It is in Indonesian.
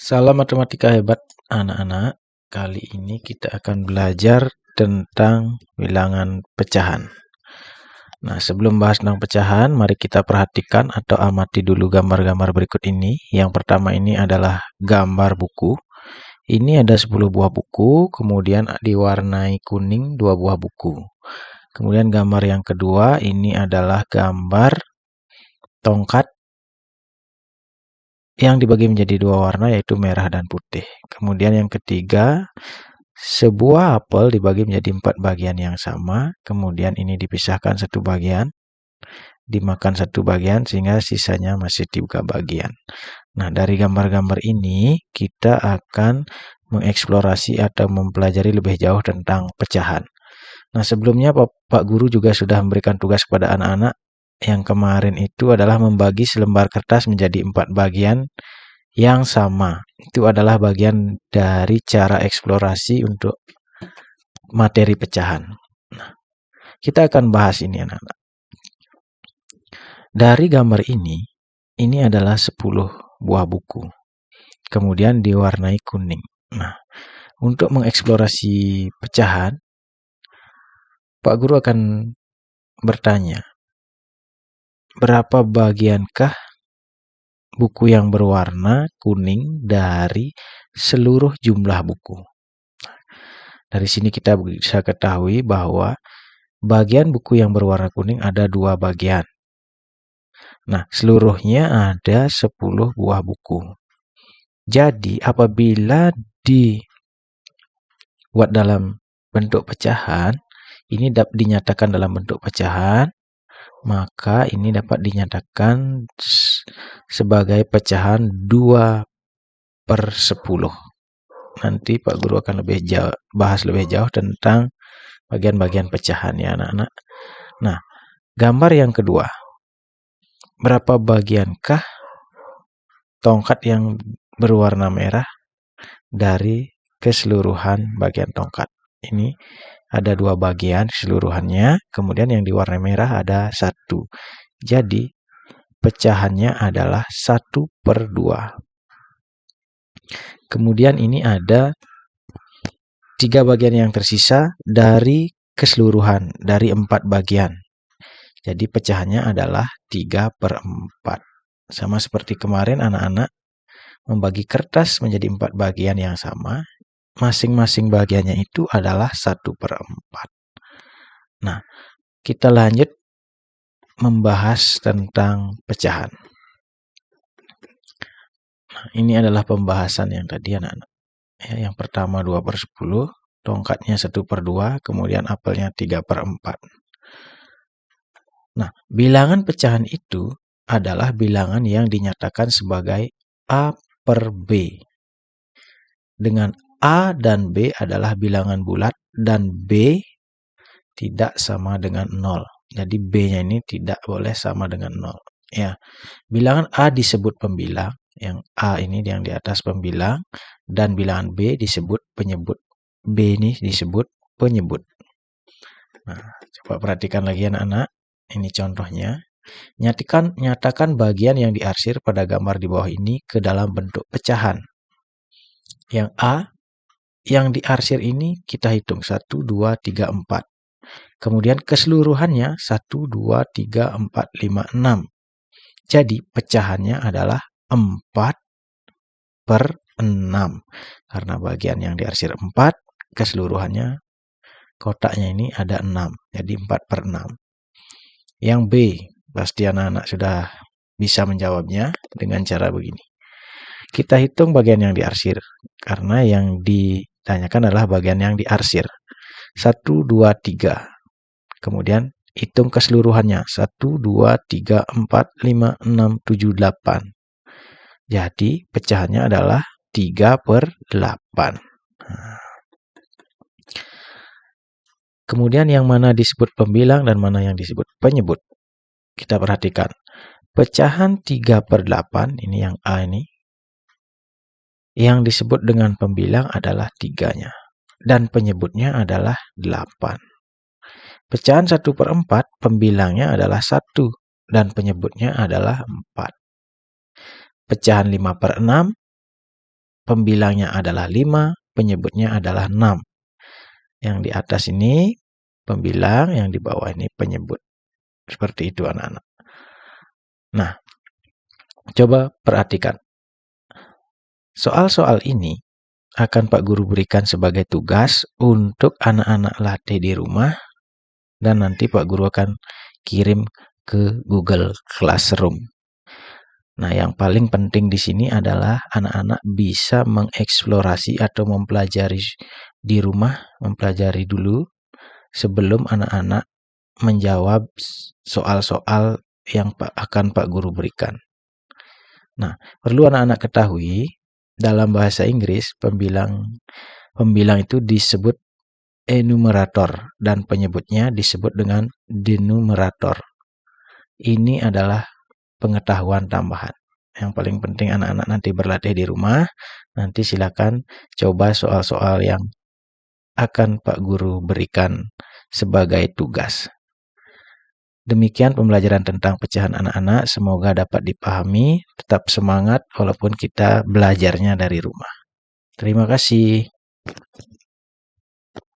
Salam matematika hebat anak-anak. Kali ini kita akan belajar tentang bilangan pecahan. Nah, sebelum bahas tentang pecahan, mari kita perhatikan atau amati dulu gambar-gambar berikut ini. Yang pertama ini adalah gambar buku. Ini ada 10 buah buku, kemudian diwarnai kuning 2 buah buku. Kemudian gambar yang kedua ini adalah gambar tongkat yang dibagi menjadi 2 warna, yaitu merah dan putih. Kemudian yang ketiga, sebuah apel dibagi menjadi 4 bagian yang sama, kemudian ini dipisahkan 1 bagian, dimakan 1 bagian, sehingga sisanya masih 3 bagian. Nah, dari gambar-gambar ini kita akan mengeksplorasi atau mempelajari lebih jauh tentang pecahan. Nah, sebelumnya Pak Guru juga sudah memberikan tugas kepada anak-anak. Yang kemarin itu adalah membagi selembar kertas menjadi 4 bagian yang sama. Itu adalah bagian dari cara eksplorasi untuk materi pecahan. Nah, kita akan bahas ini anak-anak. Dari gambar ini adalah 10 buah buku. Kemudian diwarnai kuning. Nah, untuk mengeksplorasi pecahan, Pak Guru akan bertanya, berapa bagiankah buku yang berwarna kuning dari seluruh jumlah buku? Dari sini kita bisa ketahui bahwa bagian buku yang berwarna kuning ada 2 bagian. Nah, seluruhnya ada 10 buah buku. Jadi, apabila dibuat dalam bentuk pecahan, ini dapat dinyatakan dalam bentuk pecahan, maka ini dapat dinyatakan sebagai pecahan 2/10. Nanti Pak Guru akan bahas lebih jauh tentang bagian-bagian pecahan ya anak-anak. Nah, gambar yang kedua. Berapa bagiankah tongkat yang berwarna merah dari keseluruhan bagian tongkat? Ini ada 2 bagian keseluruhannya, kemudian yang diwarnai merah ada 1. Jadi, pecahannya adalah 1/2. Kemudian ini ada 3 bagian yang tersisa dari keseluruhan, dari 4 bagian. Jadi pecahannya adalah 3/4. Sama seperti kemarin anak-anak membagi kertas menjadi 4 bagian yang sama. Masing-masing bagiannya itu adalah 1/4. Nah, kita lanjut membahas tentang pecahan. Nah, ini adalah pembahasan yang tadi anak-anak. Ya, yang pertama 2/10, tongkatnya 1/2, kemudian apelnya 3/4. Nah, bilangan pecahan itu adalah bilangan yang dinyatakan sebagai A/B. Dengan A dan B adalah bilangan bulat dan B tidak sama dengan 0. Jadi B-nya ini tidak boleh sama dengan 0. Ya, bilangan A disebut pembilang, yang A ini yang di atas pembilang, dan bilangan B disebut penyebut. B ini disebut penyebut. Nah, coba perhatikan lagi anak-anak. Ini contohnya. Nyatakan bagian yang diarsir pada gambar di bawah ini ke dalam bentuk pecahan. Yang A, yang diarsir ini kita hitung 1, 2, 3, 4. Kemudian keseluruhannya 1, 2, 3, 4, 5, 6. Jadi pecahannya adalah 4/6. Karena bagian yang diarsir 4, keseluruhannya kotaknya ini ada 6. Jadi 4/6. Yang B, pasti anak-anak sudah bisa menjawabnya dengan cara begini. Kita hitung bagian yang diarsir, karena yang ditanyakan adalah bagian yang diarsir. 1, 2, 3. Kemudian hitung keseluruhannya. 1, 2, 3, 4, 5, 6, 7, 8. Jadi pecahannya adalah 3/8. Kemudian yang mana disebut pembilang dan mana yang disebut penyebut. Kita perhatikan. Pecahan 3/8, ini yang A ini. Yang disebut dengan pembilang adalah 3-nya. Dan penyebutnya adalah 8. Pecahan 1/4, pembilangnya adalah 1. Dan penyebutnya adalah 4. Pecahan 5/6, pembilangnya adalah 5, penyebutnya adalah 6. Yang di atas ini pembilang, yang di bawah ini penyebut. Seperti itu anak-anak. Nah, coba perhatikan. Soal-soal ini akan Pak Guru berikan sebagai tugas untuk anak-anak latih di rumah, dan nanti Pak Guru akan kirim ke Google Classroom. Nah, yang paling penting di sini adalah anak-anak bisa mengeksplorasi atau mempelajari di rumah, mempelajari dulu sebelum anak-anak menjawab soal-soal yang akan Pak Guru berikan. Nah, perlu anak-anak ketahui, dalam bahasa Inggris, pembilang itu disebut enumerator dan penyebutnya disebut dengan denumerator. Ini adalah pengetahuan tambahan. Yang paling penting anak-anak nanti berlatih di rumah, nanti silakan coba soal-soal yang akan Pak Guru berikan sebagai tugas. Demikian pembelajaran tentang pecahan anak-anak, semoga dapat dipahami, tetap semangat walaupun kita belajarnya dari rumah. Terima kasih.